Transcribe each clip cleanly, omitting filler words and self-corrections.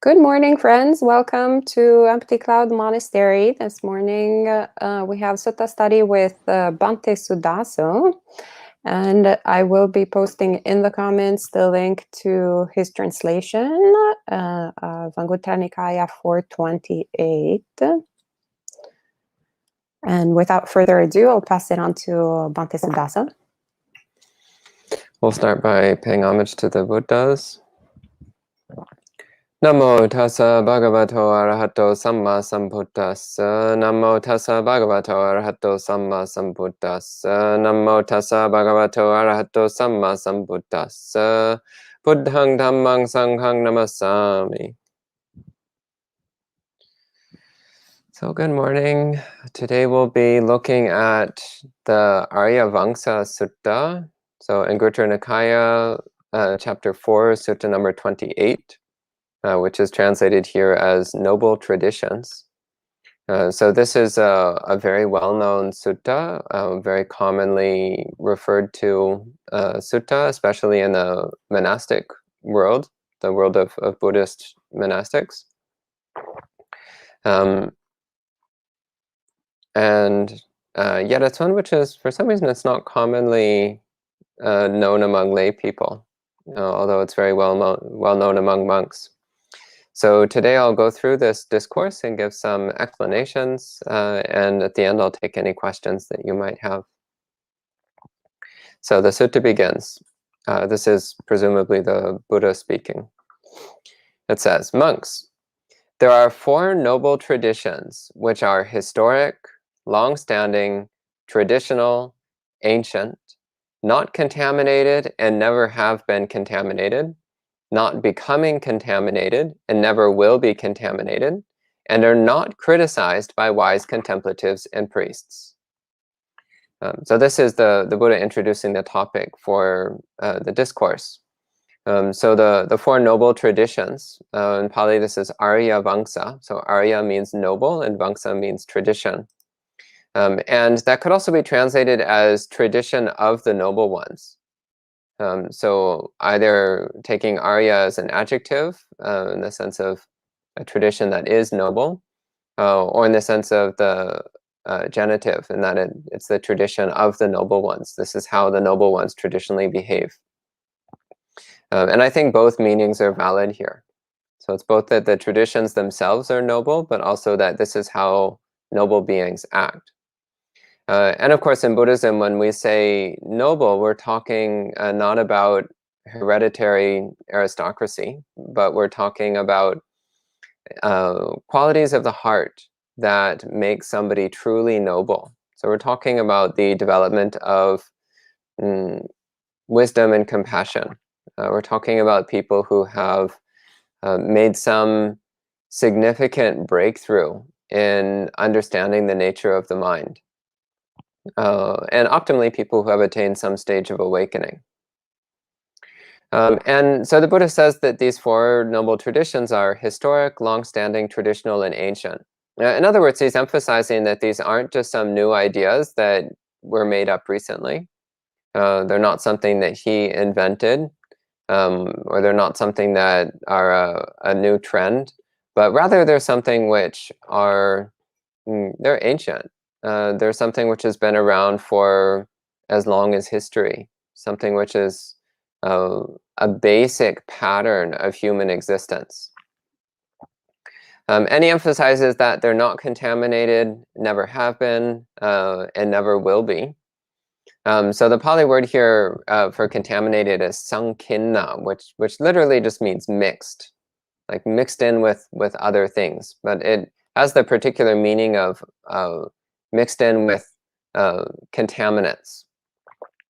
Good morning, friends. Welcome to Empty Cloud Monastery. This morning we have Sutta study with Bhante Suddhaso, and I will be posting in the comments the link to his translation of Anguttara Nikaya 428. And without further ado, I'll pass it on to Bhante Suddhaso. We'll start by paying homage to the Buddhas. Namo tassa bhagavato arahato samma sambuddhassa. Namo tassa bhagavato arahato samma sambuddhassa. Namo tassa bhagavato arahato samma sambuddhassa. Buddhang dhammang sanghang namasami. So good morning. Today we'll be looking at the Aryavangsa Sutta. So Anguttara Nikaya, chapter 4, Sutta number 28. Which is translated here as noble traditions. So this is a very well-known sutta, very commonly referred to sutta, especially in the monastic world, the world of Buddhist monastics. And yet it's one which is, for some reason, it's not commonly known among lay people, although it's very well known among monks. So today I'll go through this discourse and give some explanations, and at the end I'll take any questions that you might have. So the sutta begins. This is presumably the Buddha speaking. It says, "Monks, there are 4 noble traditions which are historic, long-standing, traditional, ancient, not contaminated and never have been contaminated, not becoming contaminated and never will be contaminated, and are not criticized by wise contemplatives and priests." So this is the Buddha introducing the topic for the discourse. So the 4 noble traditions, in Pali this is Aryavangsa. So Arya means noble and Vangsa means tradition. And that could also be translated as tradition of the noble ones. So either taking Arya as an adjective, in the sense of a tradition that is noble, or in the sense of the genitive, in that it's the tradition of the noble ones. This is how the noble ones traditionally behave. And I think both meanings are valid here. So it's both that the traditions themselves are noble, but also that this is how noble beings act. And of course, in Buddhism, when we say noble, we're talking not about hereditary aristocracy, but we're talking about qualities of the heart that make somebody truly noble. So we're talking about the development of wisdom and compassion. We're talking about people who have made some significant breakthrough in understanding the nature of the mind. And optimally, people who have attained some stage of awakening. And so the Buddha says that these 4 noble traditions are historic, long-standing, traditional, and ancient. In other words, he's emphasizing that these aren't just some new ideas that were made up recently. They're not something that he invented, or they're not something that are a new trend, but rather they're something which are, they're ancient. There's something which has been around for as long as history, something which is a basic pattern of human existence. And he emphasizes that they're not contaminated, never have been, and never will be. So the Pali word here for contaminated is sankinna, which literally just means mixed, like mixed in with other things. But it has the particular meaning of mixed in with contaminants.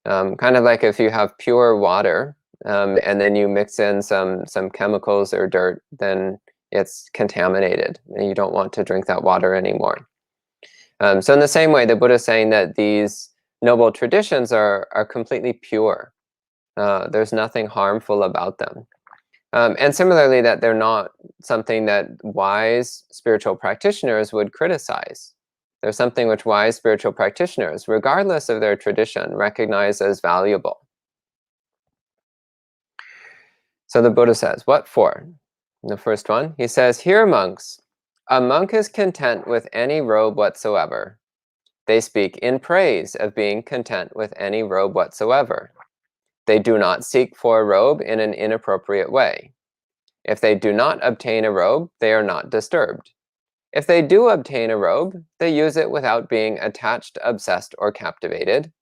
Kind of like if you have pure water and then you mix in some chemicals or dirt, then it's contaminated and you don't want to drink that water anymore. So in the same way, the Buddha is saying that these noble traditions are completely pure. There's nothing harmful about them. And similarly, that they're not something that wise spiritual practitioners would criticize. There's something which wise spiritual practitioners, regardless of their tradition, recognize as valuable. So the Buddha says, what for? The first one, he says, "Hear, monks, a monk is content with any robe whatsoever. They speak in praise of being content with any robe whatsoever. They do not seek for a robe in an inappropriate way. If they do not obtain a robe, they are not disturbed. If they do obtain a robe, they use it without being attached, obsessed, or captivated.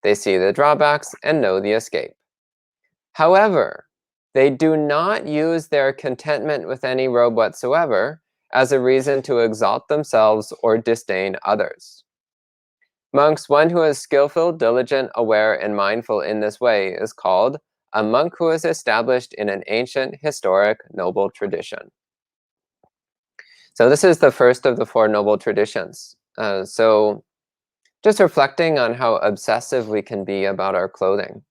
They see the drawbacks and know the escape. However, they do not use their contentment with any robe whatsoever as a reason to exalt themselves or disdain others. Monks, one who is skillful, diligent, aware, and mindful in this way is called a monk who is established in an ancient, historic, noble tradition." So this is the first of the four noble traditions. So just reflecting on how obsessive we can be about our clothing.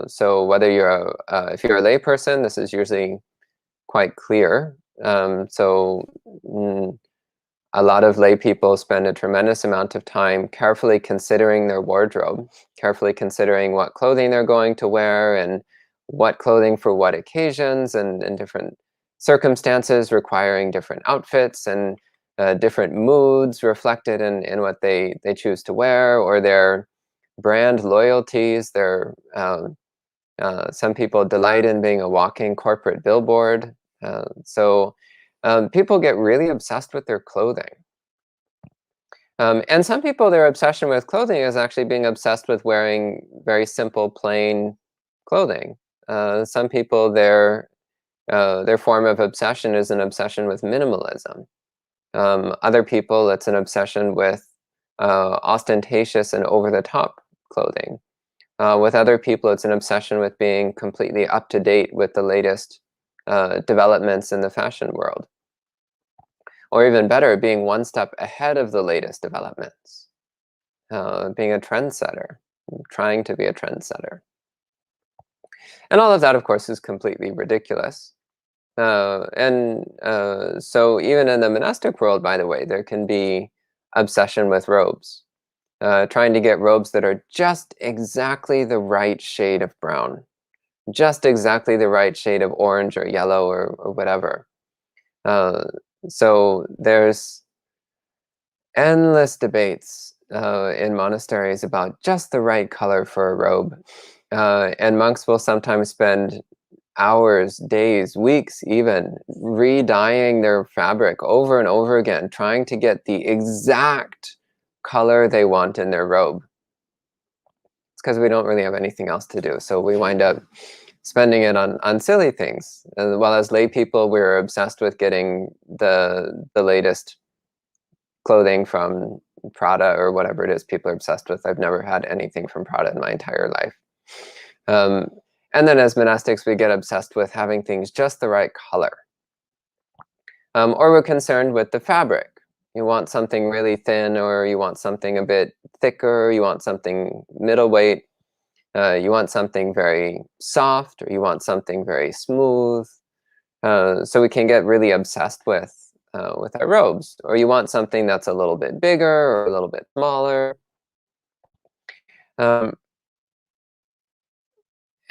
So whether if you're a layperson, this is usually quite clear. A lot of lay people spend a tremendous amount of time carefully considering their wardrobe, carefully considering what clothing they're going to wear and what clothing for what occasions and different circumstances requiring different outfits and different moods reflected in what they choose to wear, or their brand loyalties. Some people delight in being a walking corporate billboard. People get really obsessed with their clothing. And some people, their obsession with clothing is actually being obsessed with wearing very simple, plain clothing. Some people, their form of obsession is an obsession with minimalism. Other people, it's an obsession with ostentatious and over-the-top clothing. With other people, it's an obsession with being completely up to date with the latest developments in the fashion world. Or even better, being one step ahead of the latest developments. Being a trendsetter, trying to be a trendsetter. And all of that, of course, is completely ridiculous. So even in the monastic world, by the way, there can be obsession with robes. Trying to get robes that are just exactly the right shade of brown, just exactly the right shade of orange or yellow or whatever. So there's endless debates in monasteries about just the right color for a robe. And monks will sometimes spend hours, days, weeks even, re-dyeing their fabric over and over again, trying to get the exact color they want in their robe. It's because we don't really have anything else to do. So we wind up spending it on silly things. While as lay people, we're obsessed with getting the latest clothing from Prada or whatever it is people are obsessed with. I've never had anything from Prada in my entire life. And then as monastics, we get obsessed with having things just the right color. Or we're concerned with the fabric. You want something really thin, or you want something a bit thicker, you want something middleweight, you want something very soft, or you want something very smooth. So we can get really obsessed with our robes. Or you want something that's a little bit bigger or a little bit smaller. And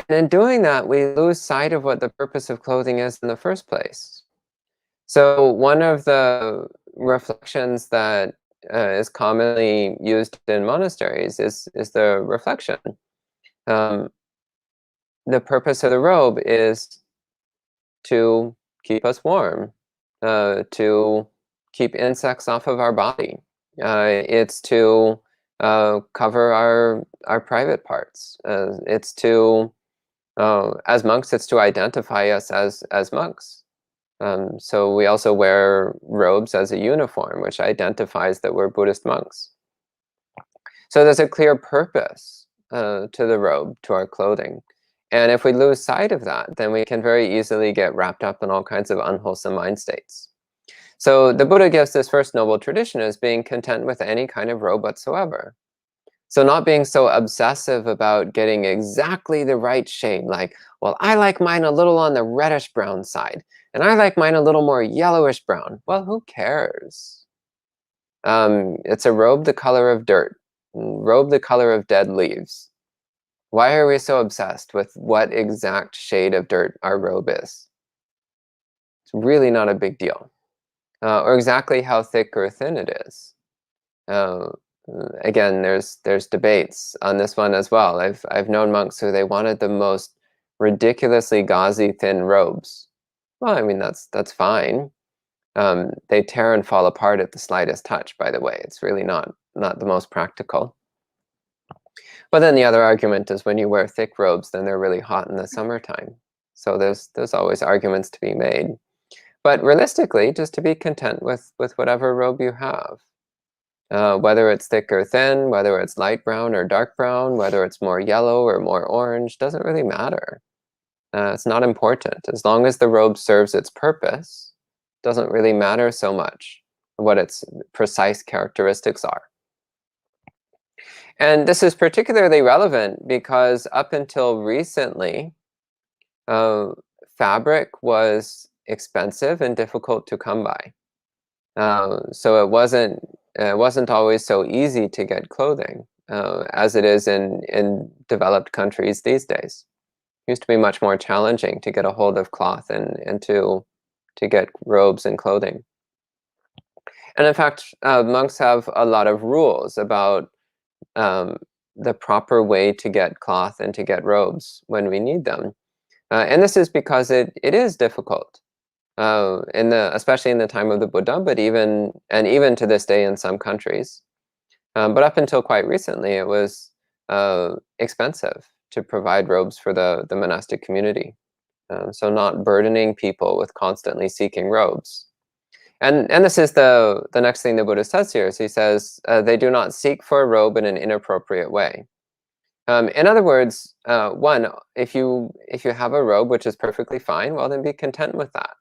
in doing that, we lose sight of what the purpose of clothing is in the first place. So one of the reflections that is commonly used in monasteries is the reflection. The purpose of the robe is to keep us warm, to keep insects off of our body. It's to cover our private parts. It's to, as monks, it's to identify us as monks. So we also wear robes as a uniform, which identifies that we're Buddhist monks. So there's a clear purpose to the robe, to our clothing. And if we lose sight of that, then we can very easily get wrapped up in all kinds of unwholesome mind states. So the Buddha gives this first noble tradition as being content with any kind of robe whatsoever. So not being so obsessive about getting exactly the right shade, like, well, I like mine a little on the reddish brown side, and I like mine a little more yellowish brown. Well, who cares? It's a robe the color of dirt, robe the color of dead leaves. Why are we so obsessed with what exact shade of dirt our robe is? really not a big deal. Or exactly how thick or thin it is. Again, there's debates on this one as well. I've known monks who they wanted the most ridiculously gauzy thin robes. Well, I mean, that's fine. They tear and fall apart at the slightest touch, by the way. It's really not the most practical. But then the other argument is when you wear thick robes, then they're really hot in the summertime. So there's always arguments to be made. But realistically, just to be content with whatever robe you have. Whether it's thick or thin, whether it's light brown or dark brown, whether it's more yellow or more orange, doesn't really matter. It's not important. As long as the robe serves its purpose, doesn't really matter so much what its precise characteristics are. And this is particularly relevant because up until recently, fabric was expensive and difficult to come by. So it wasn't always so easy to get clothing as it is in developed countries these days. It used to be much more challenging to get a hold of cloth and to get robes and clothing. And in fact, monks have a lot of rules about the proper way to get cloth and to get robes when we need them. And this is because it is difficult. Especially in the time of the Buddha, but even to this day in some countries. But up until quite recently, it was expensive to provide robes for the monastic community. So not burdening people with constantly seeking robes. And this is the next thing the Buddha says here. So he says, they do not seek for a robe in an inappropriate way. In other words, one, if you have a robe which is perfectly fine, well, then be content with that.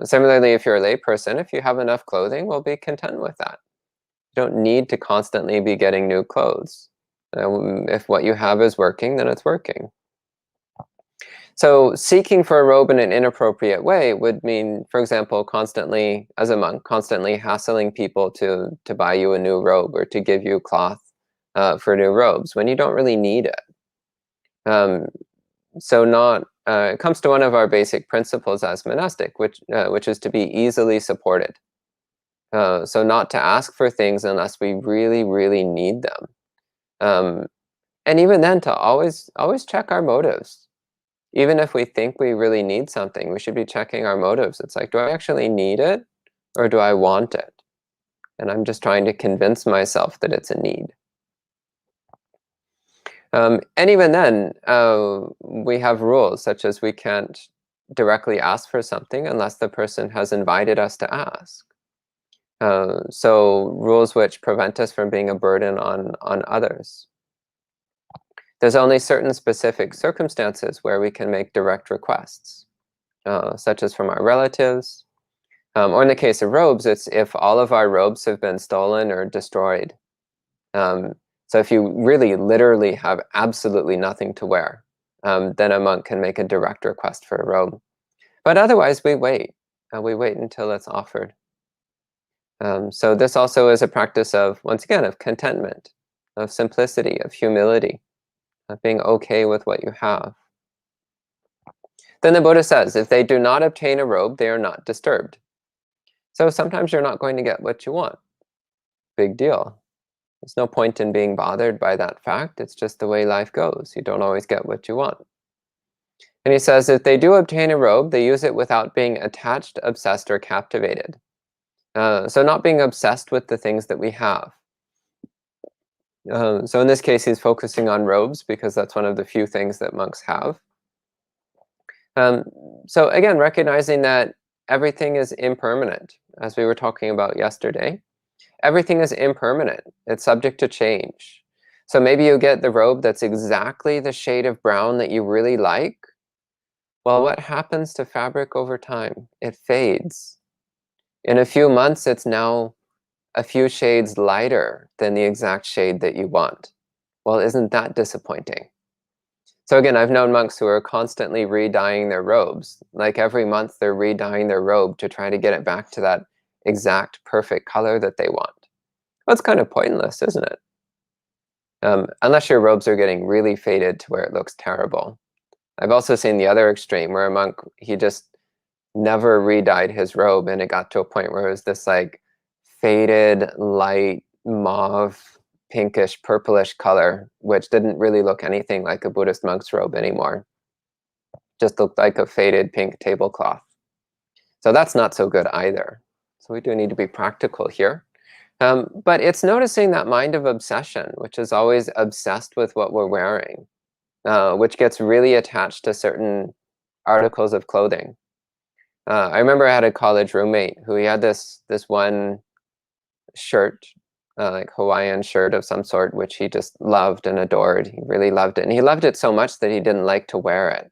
Similarly, if you're a layperson, if you have enough clothing, well, be content with that. You don't need to constantly be getting new clothes. If what you have is working, then it's working. So seeking for a robe in an inappropriate way would mean, for example, constantly, as a monk, constantly hassling people to buy you a new robe or to give you cloth for new robes when you don't really need it. It comes to one of our basic principles as monastic, which is to be easily supported. So not to ask for things unless we really, really need them. And even then, to always check our motives. Even if we think we really need something, we should be checking our motives. It's like, do I actually need it or do I want it? And I'm just trying to convince myself that it's a need. And even then, we have rules such as we can't directly ask for something unless the person has invited us to ask. So rules which prevent us from being a burden on others. There's only certain specific circumstances where we can make direct requests, such as from our relatives. Or in the case of robes, it's if all of our robes have been stolen or destroyed. So if you really literally have absolutely nothing to wear, then a monk can make a direct request for a robe. But otherwise, we wait. We wait until it's offered. So this also is a practice of, once again, of contentment, of simplicity, of humility, of being okay with what you have. Then the Buddha says, if they do not obtain a robe, they are not disturbed. So sometimes you're not going to get what you want. Big deal. There's no point in being bothered by that fact. It's just the way life goes. You don't always get what you want. And he says, if they do obtain a robe, they use it without being attached, obsessed, or captivated. So not being obsessed with the things that we have. So in this case, he's focusing on robes because that's one of the few things that monks have. So again, recognizing that everything is impermanent, as we were talking about yesterday. Everything is impermanent. It's subject to change. So maybe you get the robe that's exactly the shade of brown that you really like. Well, what happens to fabric over time? It fades. In a few months, it's now a few shades lighter than the exact shade that you want. Well, isn't that disappointing? So again, I've known monks who are constantly re-dyeing their robes. Like every month, they're re-dyeing their robe to try to get it back to that exact perfect color that they want. Well, it's kind of pointless, isn't it? Unless your robes are getting really faded to where it looks terrible. I've also seen the other extreme where a monk, he just never re-dyed his robe, and it got to a point where it was this like faded, light mauve, pinkish, purplish color, which didn't really look anything like a Buddhist monk's robe anymore. Just looked like a faded pink tablecloth. So that's not so good either. So we do need to be practical here. But it's noticing that mind of obsession, which is always obsessed with what we're wearing, which gets really attached to certain articles of clothing. I remember I had a college roommate who he had this one shirt, like Hawaiian shirt of some sort, which he just loved and adored. He really loved it. And he loved it so much that he didn't like to wear it.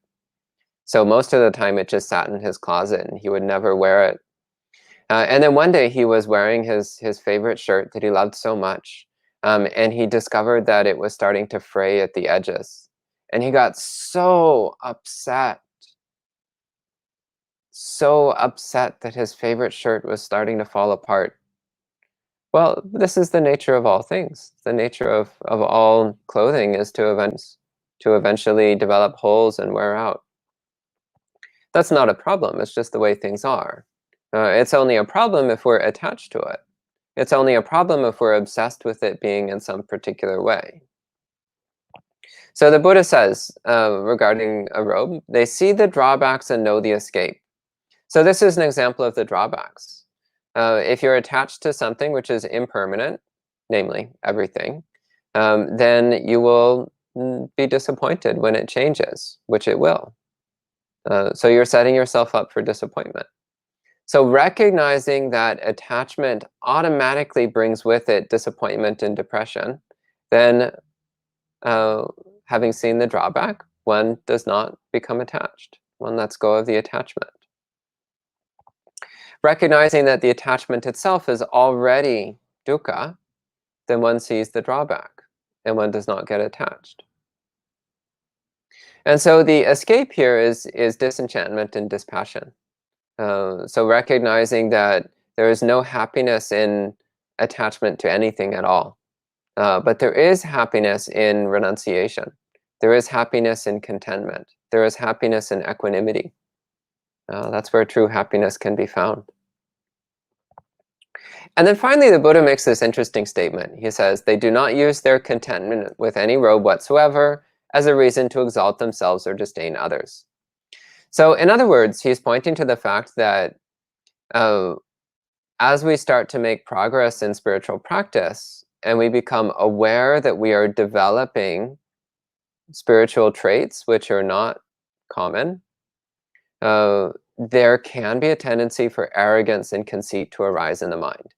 So most of the time it just sat in his closet and he would never wear it. And then one day he was wearing his favorite shirt that he loved so much. And he discovered that it was starting to fray at the edges. And he got so upset that his favorite shirt was starting to fall apart. Well, this is the nature of all things. The nature of all clothing is to eventually develop holes and wear out. That's not a problem. It's just the way things are. It's only a problem if we're attached to it. It's only a problem if we're obsessed with it being in some particular way. So the Buddha says regarding a robe, they see the drawbacks and know the escape. So this is an example of the drawbacks. If you're attached to something which is impermanent, namely everything, then you will be disappointed when it changes, which it will. So you're setting yourself up for disappointment. So recognizing that attachment automatically brings with it disappointment and depression, then having seen the drawback, one does not become attached. One lets go of the attachment. Recognizing that the attachment itself is already dukkha, then one sees the drawback and one does not get attached. And so the escape here is disenchantment and dispassion. So recognizing that there is no happiness in attachment to anything at all. But there is happiness in renunciation. There is happiness in contentment. There is happiness in equanimity. That's where true happiness can be found. And then finally, the Buddha makes this interesting statement. He says, they do not use their contentment with any robe whatsoever as a reason to exalt themselves or disdain others. So in other words, he's pointing to the fact that as we start to make progress in spiritual practice and we become aware that we are developing spiritual traits which are not common, there can be a tendency for arrogance and conceit to arise in the mind.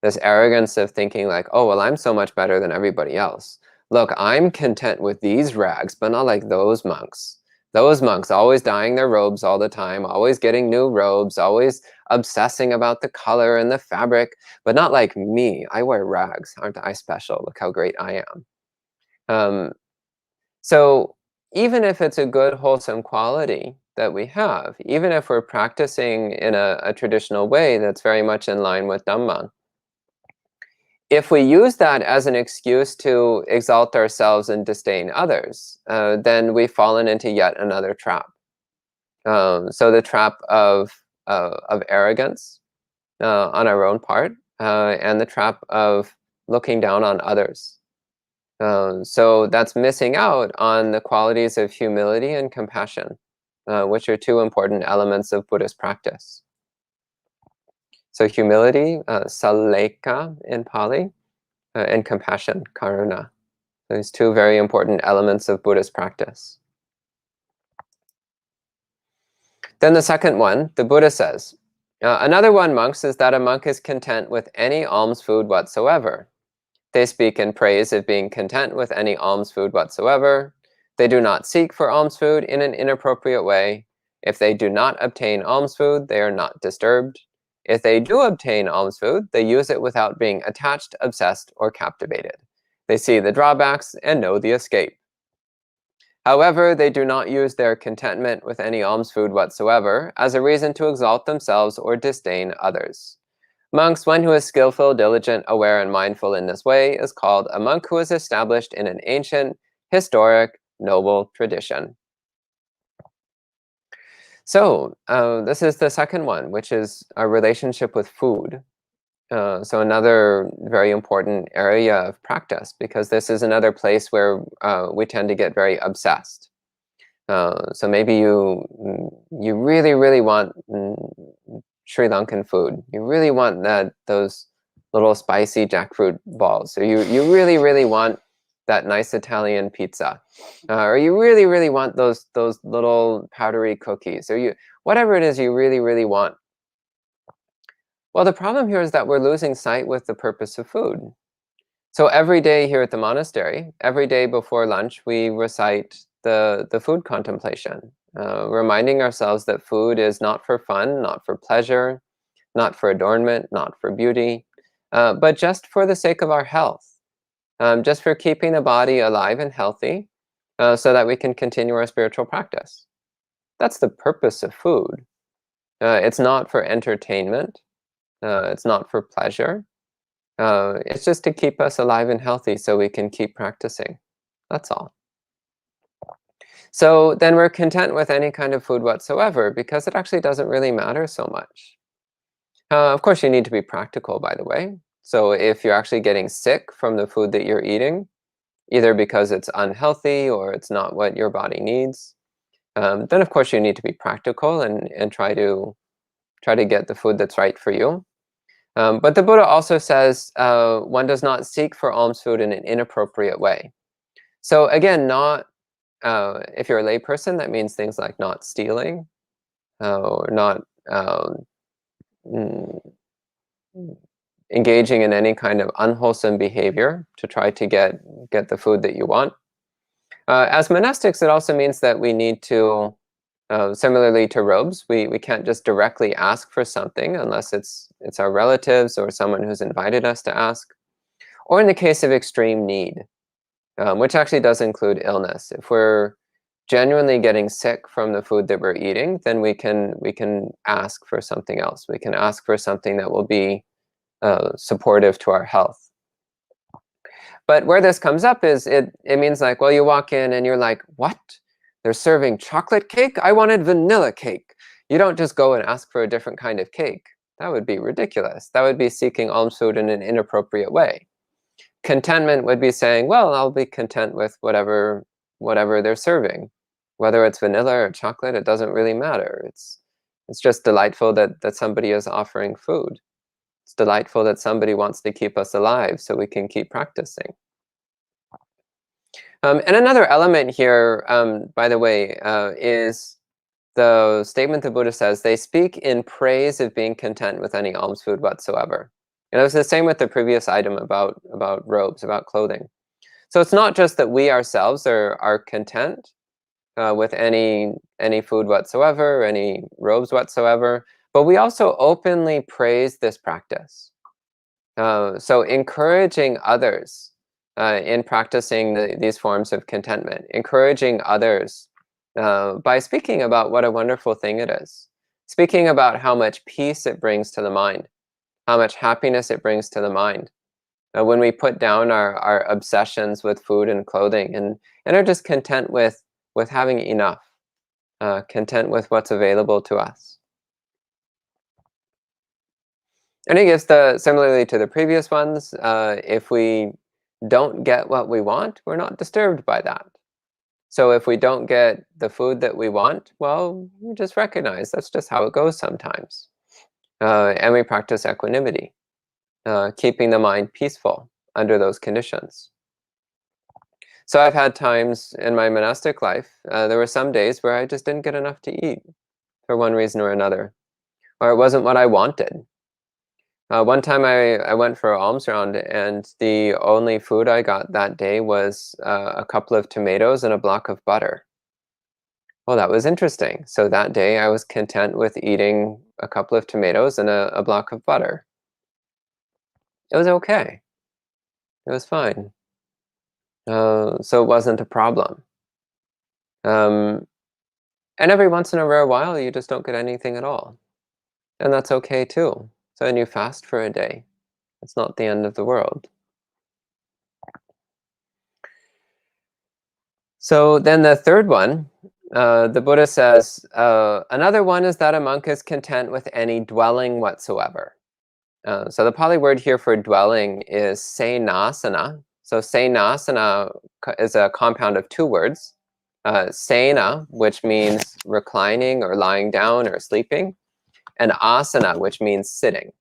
This arrogance of thinking like, oh, well, I'm so much better than everybody else. Look, I'm content with these rags, but not like those monks. Those monks always dyeing their robes all the time, always getting new robes, always obsessing about the color and the fabric, but not like me. I wear rags. Aren't I special? Look how great I am. So even if it's a good, wholesome quality that we have, even if we're practicing in a traditional way that's very much in line with Dhamma, if we use that as an excuse to exalt ourselves and disdain others, then we've fallen into yet another trap. So the trap of arrogance on our own part, and the trap of looking down on others. So that's missing out on the qualities of humility and compassion, which are two important elements of Buddhist practice. So humility, saleka in Pali, and compassion, karuna. Those two very important elements of Buddhist practice. Then the second one, the Buddha says, another one, monks, is that a monk is content with any alms food whatsoever. They speak in praise of being content with any alms food whatsoever. They do not seek for alms food in an inappropriate way. If they do not obtain alms food, they are not disturbed. If they do obtain alms food, they use it without being attached, obsessed, or captivated. They see the drawbacks and know the escape. However, they do not use their contentment with any alms food whatsoever as a reason to exalt themselves or disdain others. Monks, one who is skillful, diligent, aware, and mindful in this way is called a monk who is established in an ancient, historic, noble tradition. So this is the second one, which is our relationship with food. So another very important area of practice, because this is another place where we tend to get very obsessed. So maybe you really, really want Sri Lankan food. You really want those little spicy jackfruit balls. Or you really, really want that nice Italian pizza. Or you really, really want those little powdery cookies. Or whatever it is you really, really want. Well, the problem here is that we're losing sight with the purpose of food. So every day here at the monastery, every day before lunch, we recite the food contemplation, reminding ourselves that food is not for fun, not for pleasure, not for adornment, not for beauty, but just for the sake of our health, just for keeping the body alive and healthy, so that we can continue our spiritual practice. That's the purpose of food. It's not for entertainment. It's not for pleasure. It's just to keep us alive and healthy so we can keep practicing. That's all. So then we're content with any kind of food whatsoever, because it actually doesn't really matter so much. Of course, you need to be practical, by the way. So if you're actually getting sick from the food that you're eating, either because it's unhealthy or it's not what your body needs, then of course you need to be practical and try to get the food that's right for you. But the Buddha also says one does not seek for alms food in an inappropriate way. So again, not if you're a layperson, that means things like not stealing, or not engaging in any kind of unwholesome behavior to try to get the food that you want. As monastics, it also means that we need to, similarly to robes, we can't just directly ask for something unless it's our relatives or someone who's invited us to ask. Or in the case of extreme need, which actually does include illness. If we're genuinely getting sick from the food that we're eating, then we can ask for something else. We can ask for something that will be supportive to our health. But where this comes up is it means like, well, you walk in and you're like, what? They're serving chocolate cake? I wanted vanilla cake. You don't just go and ask for a different kind of cake. That would be ridiculous. That would be seeking alms food in an inappropriate way. Contentment would be saying, well, I'll be content with whatever they're serving. Whether it's vanilla or chocolate, it doesn't really matter. It's just delightful that somebody is offering food. It's delightful that somebody wants to keep us alive so we can keep practicing. And another element here, by the way, is the statement the Buddha says, they speak in praise of being content with any alms food whatsoever. And it was the same with the previous item about robes, about clothing. So it's not just that we ourselves are content with any food whatsoever, any robes whatsoever, but we also openly praise this practice. So encouraging others in practicing these forms of contentment, encouraging others by speaking about what a wonderful thing it is, speaking about how much peace it brings to the mind, how much happiness it brings to the mind. When we put down our obsessions with food and clothing and are just content with having enough, content with what's available to us. And I guess similarly to the previous ones, if we don't get what we want, we're not disturbed by that. So if we don't get the food that we want, well, we just recognize that's just how it goes sometimes. And we practice equanimity, keeping the mind peaceful under those conditions. So I've had times in my monastic life, there were some days where I just didn't get enough to eat for one reason or another, or it wasn't what I wanted. One time I went for an alms round, and the only food I got that day was a couple of tomatoes and a block of butter. Well, that was interesting. So that day I was content with eating a couple of tomatoes and a block of butter. It was okay. It was fine. So it wasn't a problem. And every once in a rare while, you just don't get anything at all. And that's okay too. So then you fast for a day. It's not the end of the world. So then the third one the Buddha says, another one is that a monk is content with any dwelling whatsoever. So the Pali word here for dwelling is senasana. So senasana is a compound of two words. Sena, which means reclining or lying down or sleeping, and asana, which means sitting.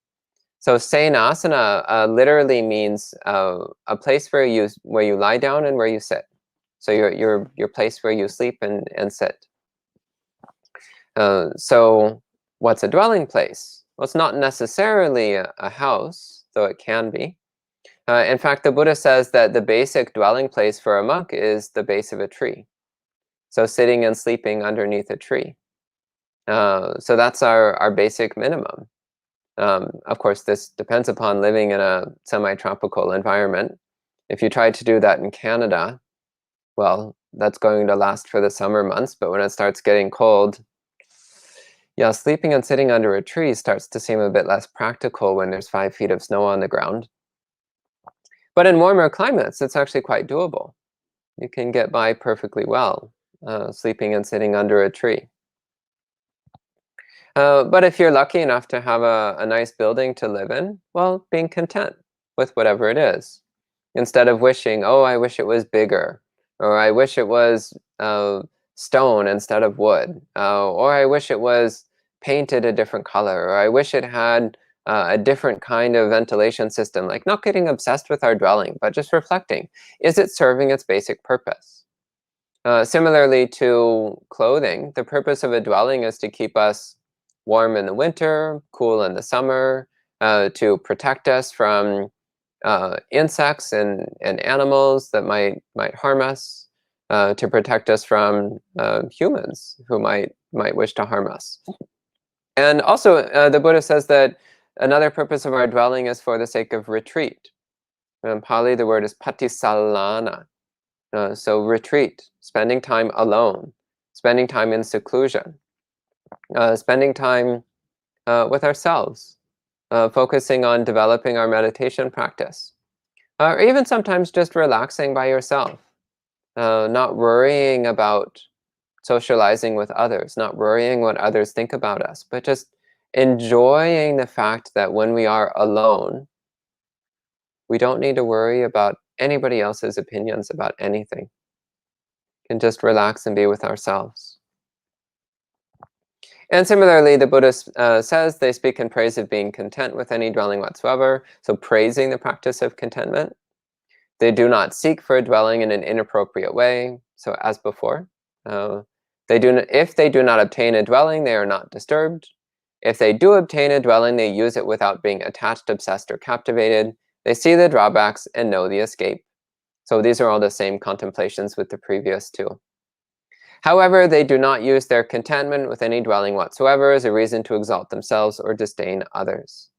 So senasana literally means a place where you lie down and where you sit. So your place where you sleep and sit. So what's a dwelling place? Well, it's not necessarily a house, though it can be. In fact, the Buddha says that the basic dwelling place for a monk is the base of a tree. So sitting and sleeping underneath a tree. So that's our basic minimum. Of course, this depends upon living in a semi-tropical environment. If you try to do that in Canada, well, that's going to last for the summer months, but when it starts getting cold, yeah, sleeping and sitting under a tree starts to seem a bit less practical when there's 5 feet of snow on the ground. But in warmer climates, it's actually quite doable. You can get by perfectly well, sleeping and sitting under a tree. But if you're lucky enough to have a nice building to live in, well, being content with whatever it is. Instead of wishing, oh, I wish it was bigger, or I wish it was stone instead of wood, or I wish it was painted a different color, or I wish it had a different kind of ventilation system. Like, not getting obsessed with our dwelling, but just reflecting, is it serving its basic purpose? Similarly to clothing, the purpose of a dwelling is to keep us warm in the winter, cool in the summer, to protect us from insects and animals that might harm us, to protect us from humans who might wish to harm us. And also, the Buddha says that another purpose of our dwelling is for the sake of retreat. In Pali, the word is patisallana. So retreat, spending time alone, spending time in seclusion, spending time with ourselves, focusing on developing our meditation practice, or even sometimes just relaxing by yourself, not worrying about socializing with others, not worrying what others think about us, but just enjoying the fact that when we are alone, we don't need to worry about anybody else's opinions about anything. We can just relax and be with ourselves. And similarly, the Buddha says they speak in praise of being content with any dwelling whatsoever, so praising the practice of contentment. They do not seek for a dwelling in an inappropriate way, so as before. If they do not obtain a dwelling, they are not disturbed. If they do obtain a dwelling, they use it without being attached, obsessed, or captivated. They see the drawbacks and know the escape. So these are all the same contemplations with the previous two. However, they do not use their contentment with any dwelling whatsoever as a reason to exalt themselves or disdain others.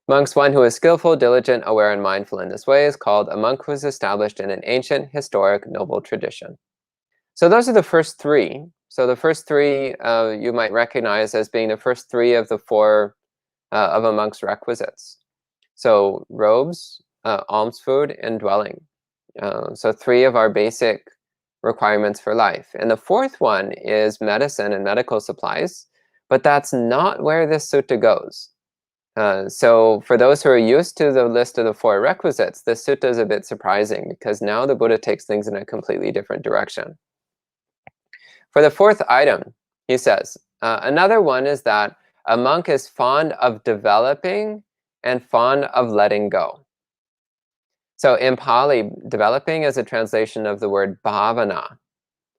Monks, one who is skillful, diligent, aware, and mindful in this way is called a monk who is established in an ancient, historic, noble tradition. So those are the first three. So the first three you might recognize as being the first three of the four of a monk's requisites. So robes, alms food, and dwelling. So three of our basic requirements for life. And the fourth one is medicine and medical supplies, but that's not where this sutta goes. So for those who are used to the list of the four requisites, this sutta is a bit surprising because now the Buddha takes things in a completely different direction. For the fourth item, he says, another one is that a monk is fond of developing and fond of letting go. So in Pali, developing is a translation of the word bhavana.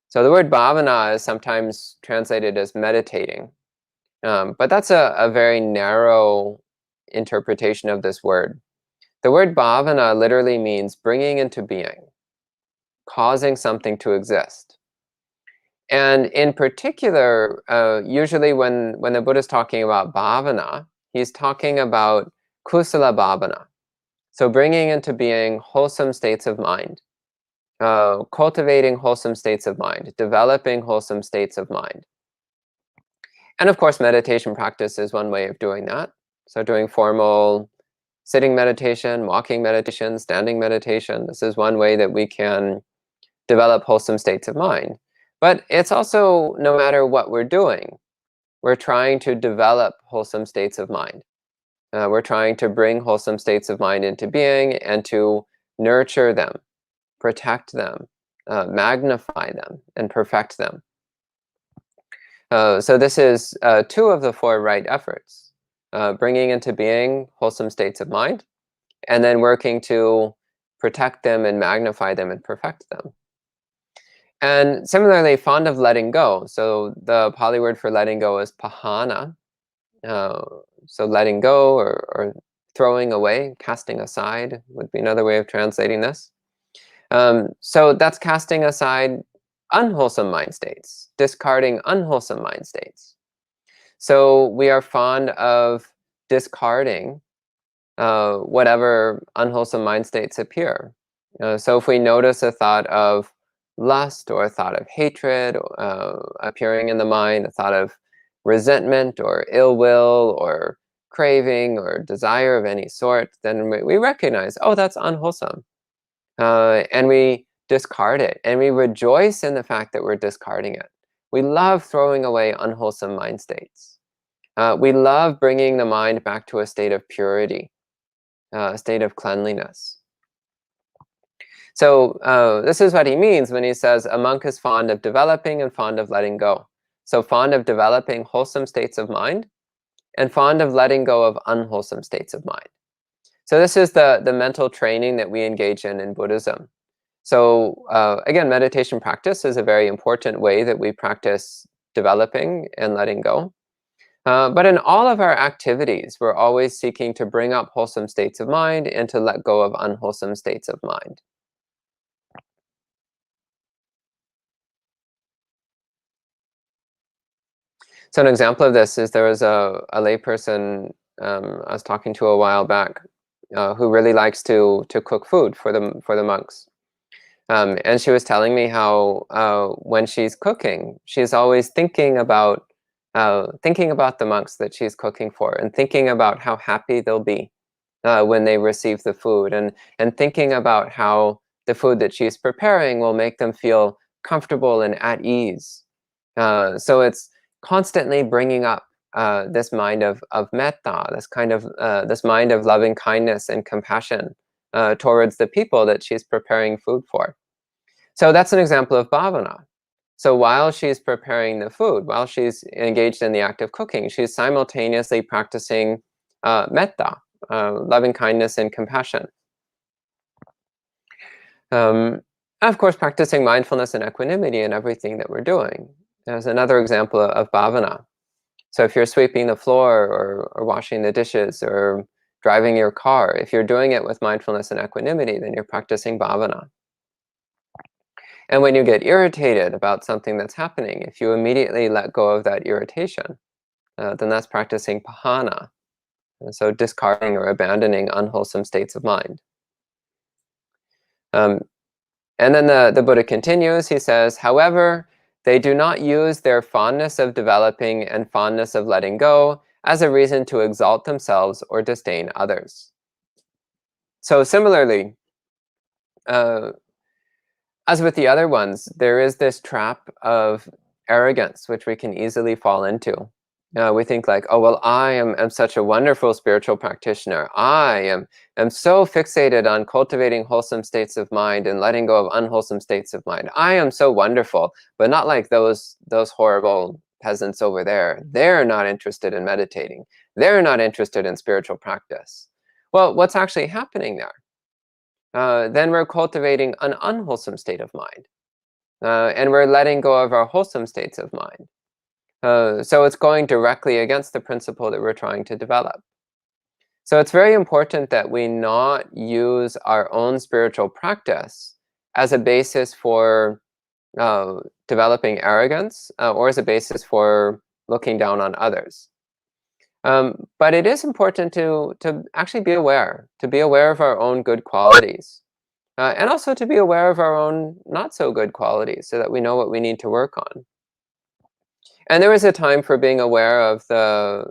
So the word bhavana is sometimes translated as meditating. But that's a very narrow interpretation of this word. The word bhavana literally means bringing into being, causing something to exist. And in particular, usually when the Buddha is talking about bhavana, he's talking about kusala bhavana. So bringing into being wholesome states of mind, cultivating wholesome states of mind, developing wholesome states of mind. And of course, meditation practice is one way of doing that. So doing formal sitting meditation, walking meditation, standing meditation. This is one way that we can develop wholesome states of mind. But it's also, no matter what we're doing, we're trying to develop wholesome states of mind. We're trying to bring wholesome states of mind into being and to nurture them, protect them, magnify them, and perfect them. So this is 2 of the 4 right efforts. Bringing into being wholesome states of mind, and then working to protect them and magnify them and perfect them. And similarly, fond of letting go. So the Pali word for letting go is pahana. So letting go or throwing away, casting aside would be another way of translating this. So that's casting aside unwholesome mind states, discarding unwholesome mind states. So we are fond of discarding whatever unwholesome mind states appear. So if we notice a thought of lust or a thought of hatred appearing in the mind, a thought of resentment or ill will or craving or desire of any sort, then we recognize, oh, that's unwholesome. And we discard it, and we rejoice in the fact that we're discarding it. We love throwing away unwholesome mind states. We love bringing the mind back to a state of purity, a state of cleanliness. So this is what he means when he says a monk is fond of developing and fond of letting go. So fond of developing wholesome states of mind and fond of letting go of unwholesome states of mind. So this is the mental training that we engage in Buddhism. So again, meditation practice is a very important way that we practice developing and letting go. But in all of our activities, we're always seeking to bring up wholesome states of mind and to let go of unwholesome states of mind. So an example of this is there was a layperson I was talking to a while back who really likes to cook food for the monks. And she was telling me how when she's cooking, she's always thinking about the monks that she's cooking for, and thinking about how happy they'll be when they receive the food, and thinking about how the food that she's preparing will make them feel comfortable and at ease. So it's constantly bringing up this mind of metta, this mind of loving kindness and compassion towards the people that she's preparing food for. So that's an example of bhavana. So while she's preparing the food, while she's engaged in the act of cooking, she's simultaneously practicing metta, loving kindness and compassion. Of course, practicing mindfulness and equanimity in everything that we're doing. There's another example of bhavana. So if you're sweeping the floor or washing the dishes or driving your car, if you're doing it with mindfulness and equanimity, then you're practicing bhavana. And when you get irritated about something that's happening, if you immediately let go of that irritation, then that's practicing pahana. And so discarding or abandoning unwholesome states of mind. And then the Buddha continues, he says, however, they do not use their fondness of developing and fondness of letting go as a reason to exalt themselves or disdain others. So similarly, as with the other ones, there is this trap of arrogance, which we can easily fall into. We think like, oh, well, I am such a wonderful spiritual practitioner. I am so fixated on cultivating wholesome states of mind and letting go of unwholesome states of mind. I am so wonderful, but not like those horrible peasants over there. They're not interested in meditating. They're not interested in spiritual practice. Well, what's actually happening there? Then we're cultivating an unwholesome state of mind. And we're letting go of our wholesome states of mind. So it's going directly against the principle that we're trying to develop. So it's very important that we not use our own spiritual practice as a basis for developing arrogance or as a basis for looking down on others. But it is important to actually be aware, of our own good qualities. And also to be aware of our own not so good qualities so that we know what we need to work on. And there is a time for being aware of the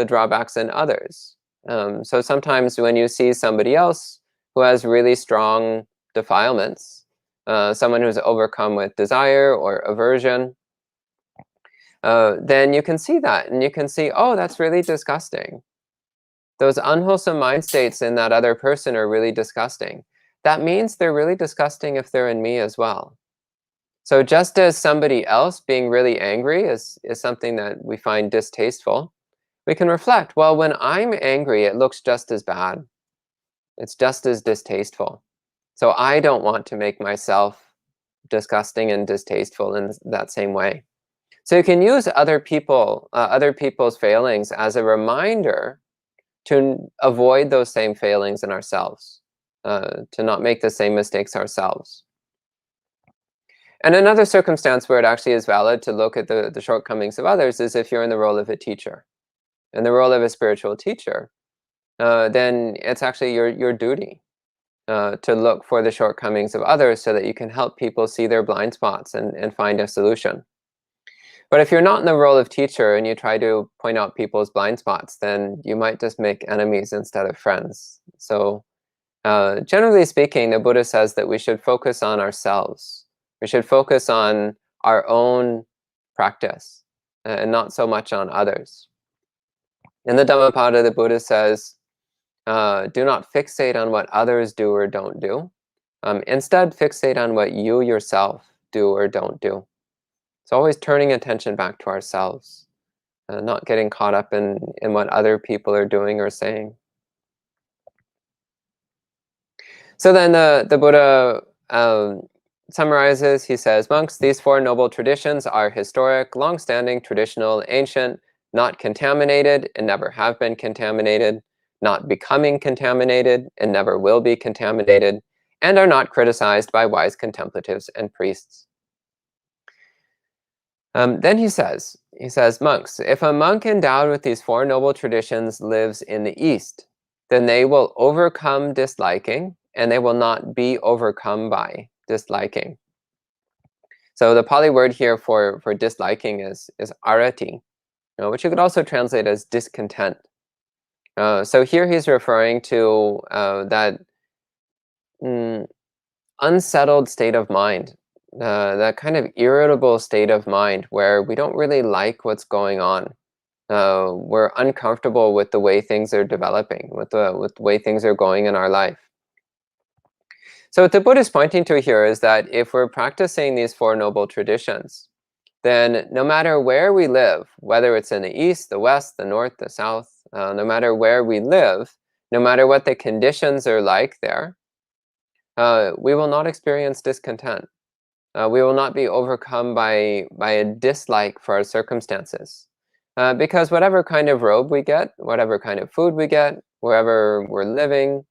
drawbacks in others. So sometimes when you see somebody else who has really strong defilements, someone who's overcome with desire or aversion, then you can see that, and you can see, oh, that's really disgusting. Those unwholesome mind states in that other person are really disgusting. That means they're really disgusting if they're in me as well. So just as somebody else being really angry is something that we find distasteful, we can reflect, well, when I'm angry, it looks just as bad. It's just as distasteful. So I don't want to make myself disgusting and distasteful in that same way. So you can use other people's failings as a reminder to avoid those same failings in ourselves, to not make the same mistakes ourselves. And another circumstance where it actually is valid to look at the shortcomings of others is if you're in the role of a teacher. In the role of a spiritual teacher, then it's actually your duty to look for the shortcomings of others so that you can help people see their blind spots and find a solution. But if you're not in the role of teacher and you try to point out people's blind spots, then you might just make enemies instead of friends. So generally speaking, the Buddha says that we should focus on ourselves. We should focus on our own practice and not so much on others. In the Dhammapada, the Buddha says, do not fixate on what others do or don't do. Instead, fixate on what you yourself do or don't do. So always turning attention back to ourselves, not getting caught up in what other people are doing or saying. So then the Buddha summarizes, he says, monks, these four noble traditions are historic, long-standing, traditional, ancient, not contaminated, and never have been contaminated, not becoming contaminated, and never will be contaminated, and are not criticized by wise contemplatives and priests. Then he says, monks, if a monk endowed with these four noble traditions lives in the East, then they will overcome disliking, and they will not be overcome by disliking. So the Pali word here for disliking is arati, which you could also translate as discontent. So here he's referring to that unsettled state of mind, that kind of irritable state of mind where we don't really like what's going on. We're uncomfortable with the way things are developing, with the way things are going in our life. So what the Buddha is pointing to here is that if we're practicing these four noble traditions, then no matter where we live, whether it's in the East, the West, the North, the South, no matter where we live, no matter what the conditions are like there, we will not experience discontent. We will not be overcome by a dislike for our circumstances. Because whatever kind of robe we get, whatever kind of food we get, wherever we're living,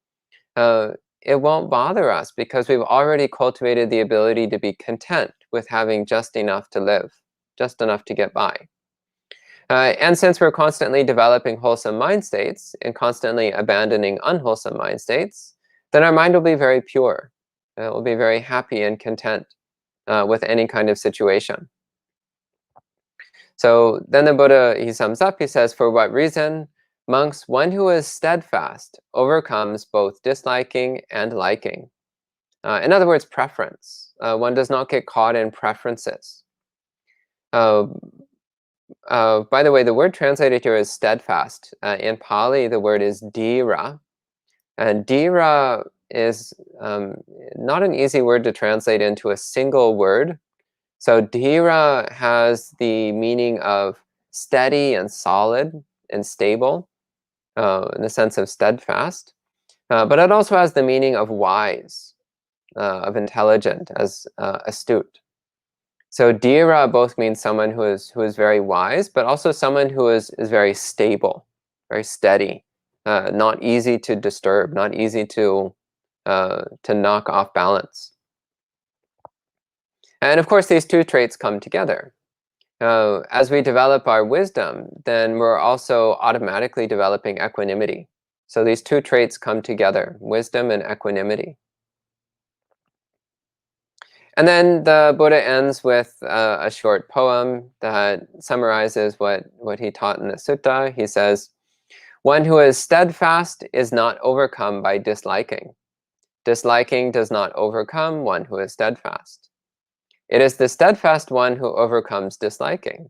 it won't bother us because we've already cultivated the ability to be content with having just enough to live, just enough to get by. And since we're constantly developing wholesome mind states and constantly abandoning unwholesome mind states, then our mind will be very pure. It will be very happy and content with any kind of situation. So then the Buddha, he sums up, he says, for what reason? Monks, one who is steadfast overcomes both disliking and liking. In other words, preference. One does not get caught in preferences. By the way, the word translated here is steadfast. In Pali, the word is dhira. And dhira is not an easy word to translate into a single word. So dhira has the meaning of steady and solid and stable, in the sense of steadfast. But it also has the meaning of wise, of intelligent, as astute. So dhira both means someone who is very wise, but also someone who is very stable, very steady, not easy to disturb, not easy to knock off balance. And of course, these two traits come together. As we develop our wisdom, then we're also automatically developing equanimity. So these two traits come together, wisdom and equanimity. And then the Buddha ends with a short poem that summarizes what he taught in the sutta. He says, one who is steadfast is not overcome by disliking. Disliking does not overcome one who is steadfast. It is the steadfast one who overcomes disliking.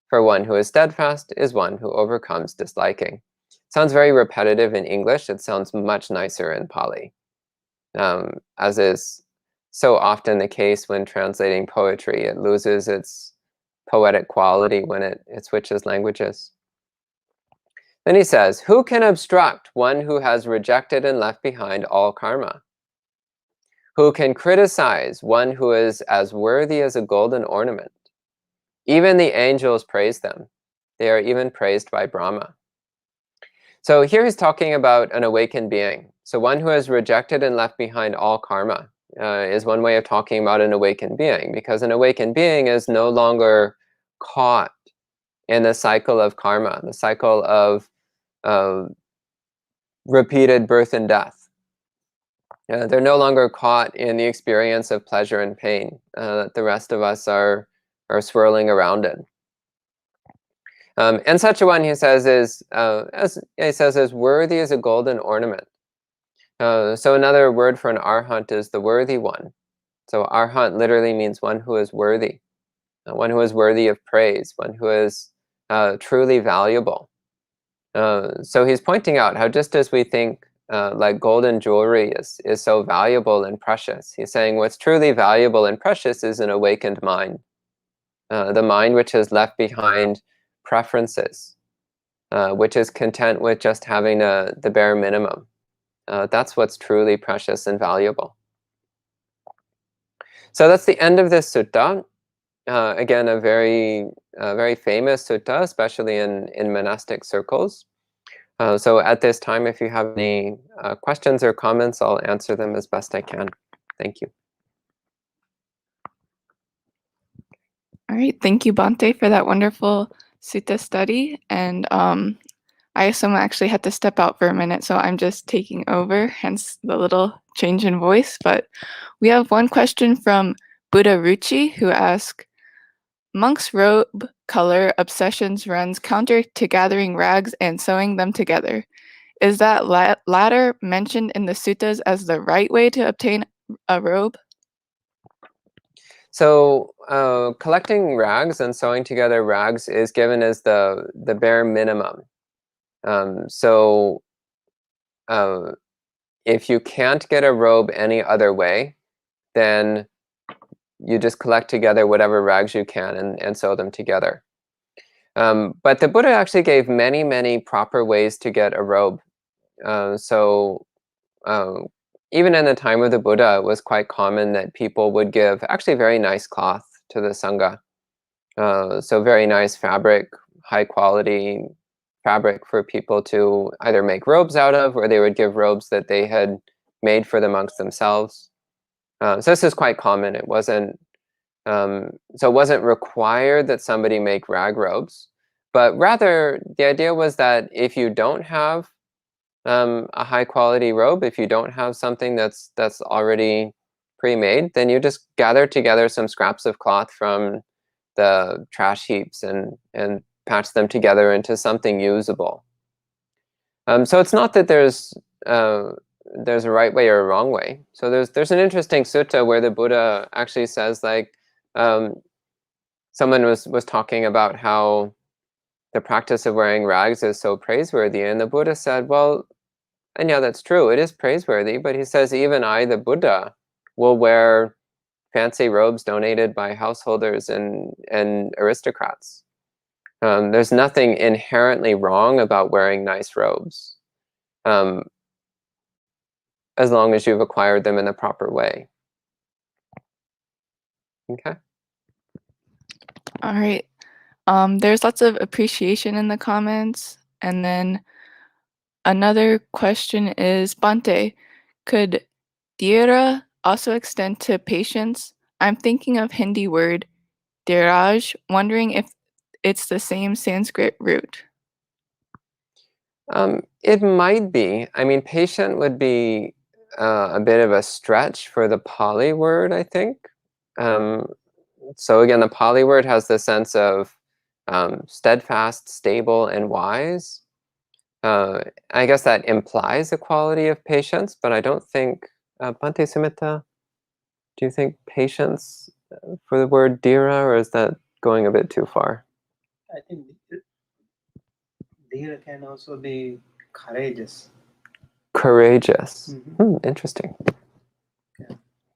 For one who is steadfast is one who overcomes disliking. Sounds very repetitive in English. It sounds much nicer in Pali, as is so often the case when translating poetry. It loses its poetic quality when it switches languages. Then he says, who can obstruct one who has rejected and left behind all karma? Who can criticize one who is as worthy as a golden ornament? Even the angels praise them. They are even praised by Brahma. So here he's talking about an awakened being. So one who has rejected and left behind all karma is one way of talking about an awakened being, because an awakened being is no longer caught in the cycle of karma, the cycle of repeated birth and death. They're no longer caught in the experience of pleasure and pain that the rest of us are swirling around in. And such a one, he says, is worthy as a golden ornament. So another word for an arhat is the worthy one. So arhat literally means one who is worthy, one who is worthy of praise, one who is truly valuable. So he's pointing out how just as we think like golden jewelry is so valuable and precious, he's saying what's truly valuable and precious is an awakened mind. The mind which has left behind preferences, which is content with just having the bare minimum. That's what's truly precious and valuable. So that's the end of this sutta. Again, a very famous sutta, especially in monastic circles. So at this time, if you have any questions or comments, I'll answer them as best I can. Thank you. All right, thank you, Bhante, for that wonderful sutta study. And I assume I actually had to step out for a minute, so I'm just taking over, hence the little change in voice. But we have one question from Buddha Ruchi, who asks, Monk's robe color obsessions runs counter to gathering rags and sewing them together. Is that latter mentioned in the suttas as the right way to obtain a robe? So collecting rags and sewing together rags is given as the bare minimum. So if you can't get a robe any other way, then you just collect together whatever rags you can and sew them together. But the Buddha actually gave many, many proper ways to get a robe. So even in the time of the Buddha, it was quite common that people would give actually very nice cloth to the Sangha. So very nice fabric, high quality fabric for people to either make robes out of, or they would give robes that they had made for the monks themselves. So this is quite common. It wasn't required that somebody make rag robes, but rather the idea was that if you don't have a high quality robe, if you don't have something that's already pre-made, then you just gather together some scraps of cloth from the trash heaps and patch them together into something usable. So it's not that there's a right way or a wrong way. So there's an interesting sutta where the Buddha actually says, like, someone was talking about how the practice of wearing rags is so praiseworthy, and the Buddha said, well, and yeah, that's true, it is praiseworthy, but he says, even I, the Buddha, will wear fancy robes donated by householders and aristocrats. There's nothing inherently wrong about wearing nice robes, as long as you've acquired them in the proper way. Okay. All right. There's lots of appreciation in the comments. And then another question is, Bhante, could Dhyara also extend to patience? I'm thinking of Hindi word Dhyaraj, wondering if it's the same Sanskrit root. It might be. I mean, patient would be a bit of a stretch for the Pali word, I think. So again, the Pali word has the sense of steadfast, stable, and wise. I guess that implies a quality of patience, but I don't think Bhante Sumita, do you think patience for the word dhira, or is that going a bit too far? I think dhira can also be courageous. Courageous. Mm-hmm. Interesting. Yeah.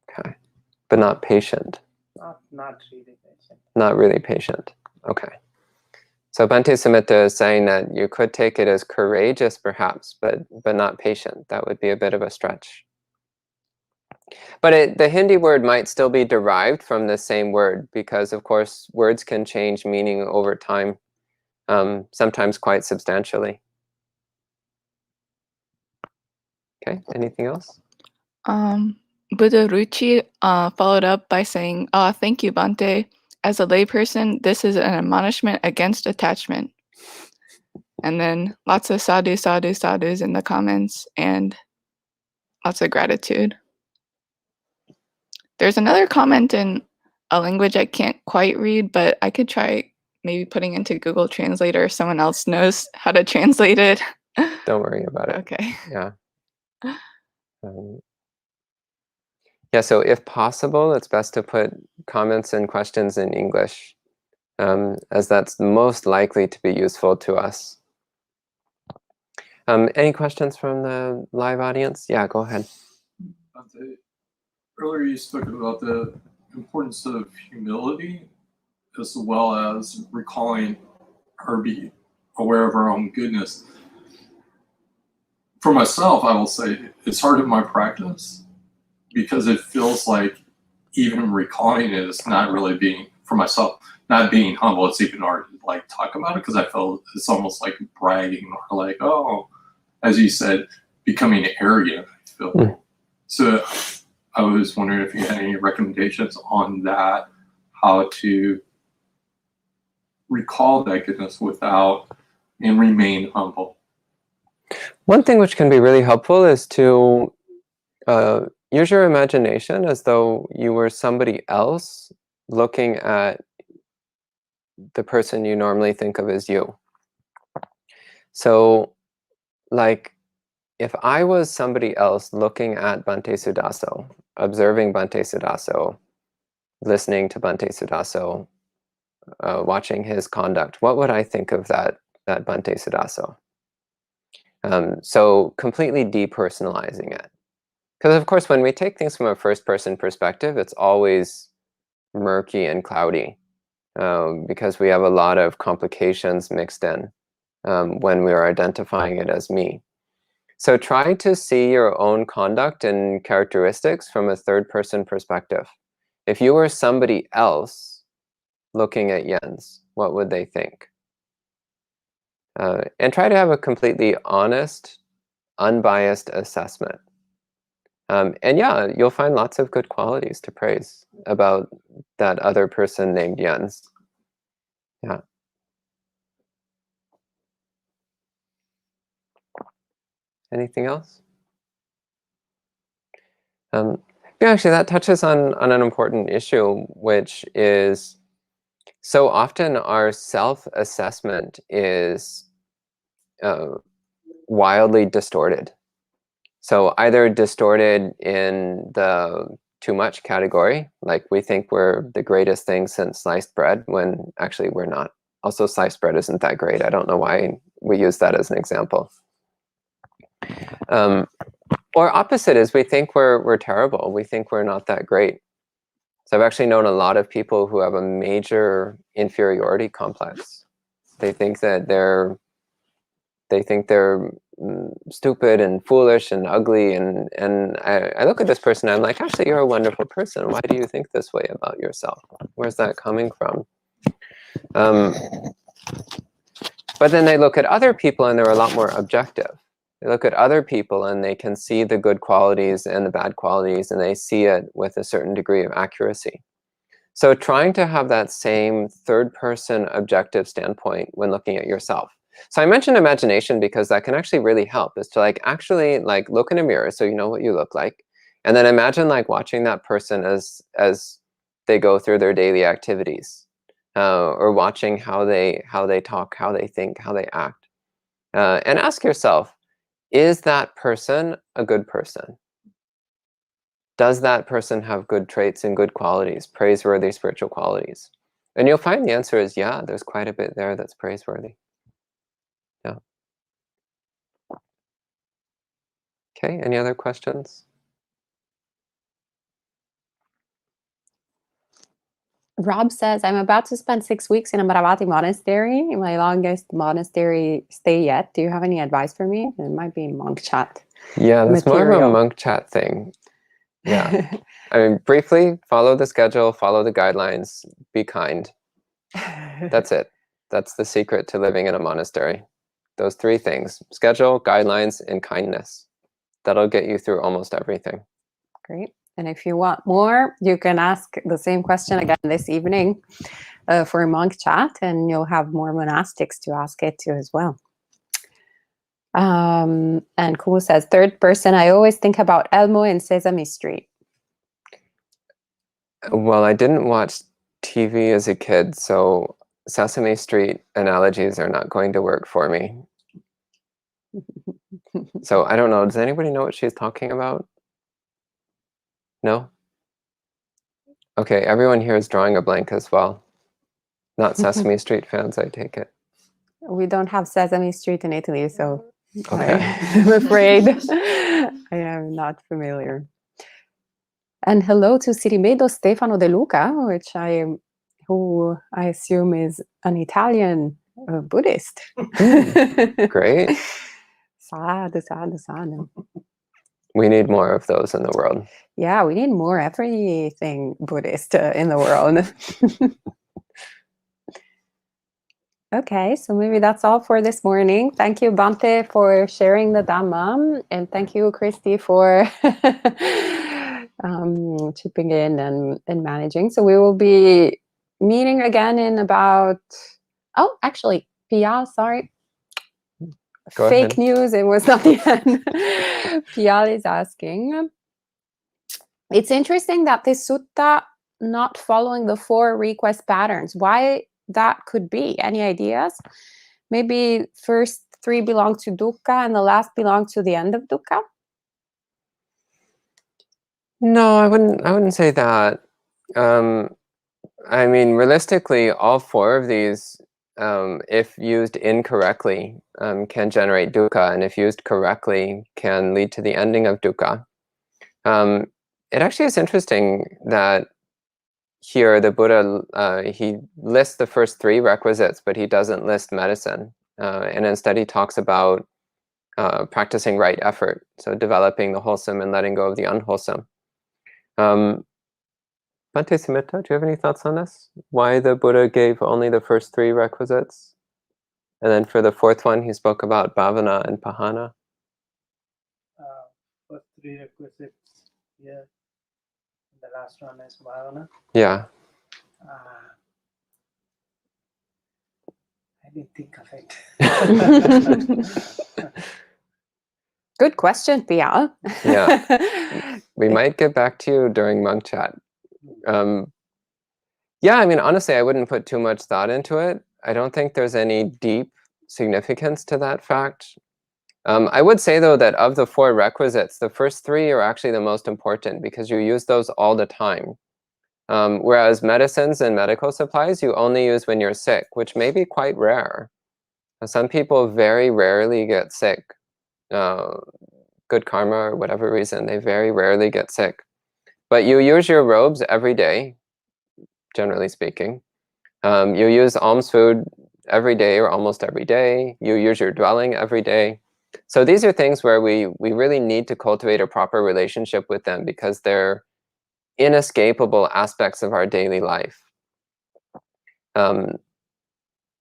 Okay. But not patient. Not really patient. Not really patient. Okay. So Bhante Sumita is saying that you could take it as courageous perhaps, but not patient. That would be a bit of a stretch. But the Hindi word might still be derived from the same word because, of course, words can change meaning over time, sometimes quite substantially. Okay, anything else? Buddha Ruchi followed up by saying, thank you, Bhante. As a layperson, this is an admonishment against attachment. And then lots of sadhu, sadhu, sadhus in the comments and lots of gratitude. There's another comment in a language I can't quite read, but I could try maybe putting into Google Translator if someone else knows how to translate it. Don't worry about it. Okay. Yeah. Yeah, so if possible, it's best to put comments and questions in English, as that's most likely to be useful to us. Any questions from the live audience? Yeah, go ahead. Earlier you spoke about the importance of humility as well as recalling or be aware of our own goodness. For myself, I will say it's hard in my practice because it feels like even recalling it is not really being, for myself, not being humble. It's even hard to like talk about it because I feel it's almost like bragging or like, oh, as you said, becoming arrogant, I feel. So I was wondering if you had any recommendations on that, how to recall that goodness without and remain humble. One thing which can be really helpful is to use your imagination as though you were somebody else looking at the person you normally think of as you. So, like, if I was somebody else looking at Bhante Suddhaso, observing Bhante Suddhaso, listening to Bhante Suddhaso, watching his conduct, what would I think of that Bhante Suddhaso? So completely depersonalizing it. Because of course, when we take things from a first-person perspective, it's always murky and cloudy because we have a lot of complications mixed in when we are identifying it as me. So try to see your own conduct and characteristics from a third-person perspective. If you were somebody else looking at Jens, what would they think? And try to have a completely honest, unbiased assessment. And yeah, you'll find lots of good qualities to praise about that other person named Jens. Yeah. Anything else? Yeah, actually, that touches on an important issue, which is so often our self-assessment is wildly distorted. So either distorted in the too much category, like we think we're the greatest thing since sliced bread, when actually we're not. Also, sliced bread isn't that great. I don't know why we use that as an example. Or opposite is we think we're terrible. We think we're not that great. So I've actually known a lot of people who have a major inferiority complex. They think that they're stupid and foolish and ugly, and I look at this person and I'm like, actually, you're a wonderful person. Why do you think this way about yourself? Where's that coming from? But then they look at other people and they're a lot more objective. They look at other people and they can see the good qualities and the bad qualities, and they see it with a certain degree of accuracy. So trying to have that same third-person objective standpoint when looking at yourself. So I mentioned imagination because that can actually really help, is to like actually like look in a mirror so you know what you look like, and then imagine like watching that person as they go through their daily activities, or watching how they talk, how they think, how they act, and ask yourself, is that person a good person? does that person have good traits and good qualities, praiseworthy spiritual qualities? And you'll find the answer is yeah, there's quite a bit there that's praiseworthy. Yeah. Okay, any other questions? Rob says, I'm about to spend 6 weeks in Amaravati Monastery, my longest monastery stay yet. Do you have any advice for me? It might be monk chat. Yeah, that's more of a material. monk chat thing. Yeah. I mean, briefly, follow the schedule, follow the guidelines, be kind. That's it. That's the secret to living in a monastery. Those 3 things: schedule, guidelines, and kindness. That'll get you through almost everything. Great. And if you want more, you can ask the same question again this evening for a monk chat, and you'll have more monastics to ask it to as well. And Kumu says, third person, I always think about Elmo in Sesame Street. Well, I didn't watch TV as a kid, so Sesame Street analogies are not going to work for me. So I don't know. Does anybody know what she's talking about? No? Okay, everyone here is drawing a blank as well. Not Sesame Street fans, I take it. We don't have Sesame Street in Italy, so Okay. I'm afraid I am not familiar. And hello to Sirimedo Stefano De Luca, who I assume is an Italian Buddhist. Great. Sadhu, sadhu, sadhu. We need more of those in the world. Yeah, we need more everything Buddhist in the world. Okay, so maybe that's all for this morning. Thank you, Bhante, for sharing the Dhamma, and thank you, Christy, for chipping in and managing. So we will be meeting again in about, oh, actually, Pia, sorry. Go Fake ahead. news, it was not the end. Pia is asking, it's interesting that this sutta not following the 4 request patterns. Why that could be? Any ideas? Maybe first 3 belong to dukkha and the last belong to the end of dukkha? No, I wouldn't say that. I mean, realistically, all 4 of these, if used incorrectly, can generate dukkha, and if used correctly, can lead to the ending of dukkha. It actually is interesting that here the Buddha, he lists the first 3 requisites, but he doesn't list medicine. And instead he talks about practicing right effort, so developing the wholesome and letting go of the unwholesome. Bhante Sumita, do you have any thoughts on this? Why the Buddha gave only the first 3 requisites? And then for the 4th one, he spoke about bhavana and pahana. First 3 requisites here. The last one is bhavana. Yeah. I didn't think of it. Good question, Pia. Yeah. We might get back to you during monk chat. Yeah, I mean, honestly, I wouldn't put too much thought into it. I don't think there's any deep significance to that fact. I would say, though, that of the 4 requisites, the first 3 are actually the most important because you use those all the time. Whereas medicines and medical supplies, you only use when you're sick, which may be quite rare. Some people very rarely get sick. Good karma or whatever reason, they very rarely get sick. But you use your robes every day, generally speaking. You use alms food every day or almost every day. You use your dwelling every day. So these are things where we really need to cultivate a proper relationship with them because they're inescapable aspects of our daily life. So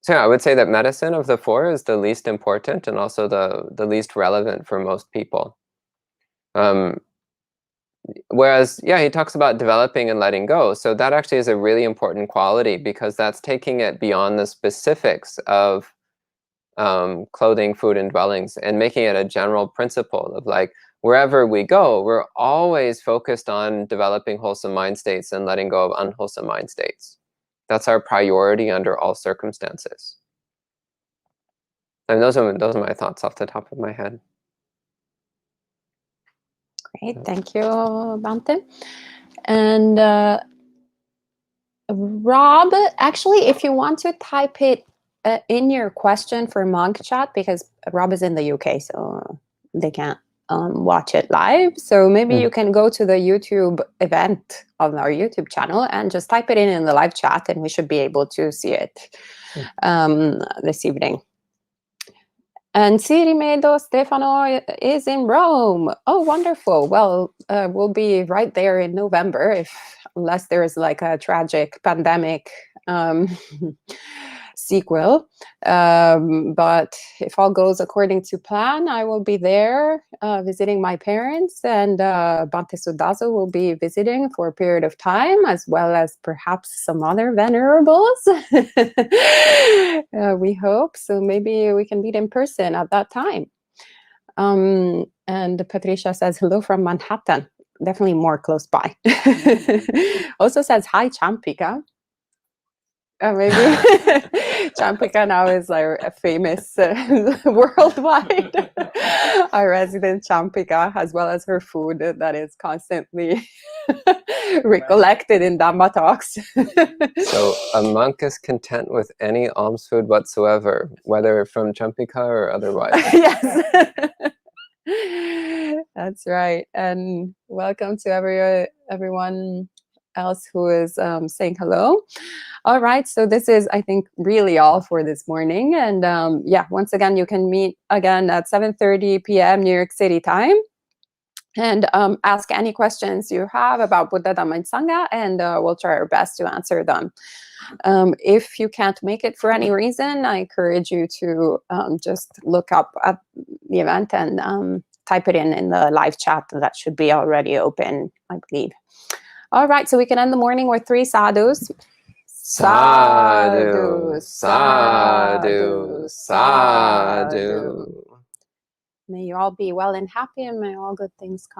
yeah, I would say that medicine of the 4 is the least important and also the least relevant for most people. Whereas, yeah, he talks about developing and letting go. So that actually is a really important quality because that's taking it beyond the specifics of clothing, food, and dwellings and making it a general principle of like, wherever we go, we're always focused on developing wholesome mind states and letting go of unwholesome mind states. That's our priority under all circumstances. And those are my thoughts off the top of my head. Great, thank you, Bhante. And Rob, actually, if you want to type it in your question for Monk Chat, because Rob is in the UK, so they can't watch it live. So maybe you can go to the YouTube event on our YouTube channel and just type it in the live chat, and we should be able to see it this evening. And Sirimedo Stefano is in Rome. Oh, wonderful. Well, we'll be right there in November, unless there is like a tragic pandemic sequel. But if all goes according to plan, I will be there visiting my parents, and Bhante Suddhaso will be visiting for a period of time, as well as perhaps some other venerables. We hope. So maybe we can meet in person at that time. And Patricia says, hello from Manhattan. Definitely more close by. Also says, hi, Champika. Maybe Champika now is a famous worldwide. Our resident Champika, as well as her food that is constantly recollected in Dhamma talks. So a monk is content with any alms food whatsoever, whether from Champika or otherwise. Yes. That's right. And welcome to everyone else who is saying hello. All right, so this is, I think, really all for this morning. And yeah, once again, you can meet again at 7:30 p.m. New York City time, and ask any questions you have about Buddha, Dhamma, and Sangha, and we'll try our best to answer them. If you can't make it for any reason, I encourage you to just look up at the event and type it in the live chat. That should be already open, I believe. All right, so we can end the morning with 3 sadhus. Sadhu, sadhu, sadhu. May you all be well and happy, and may all good things come.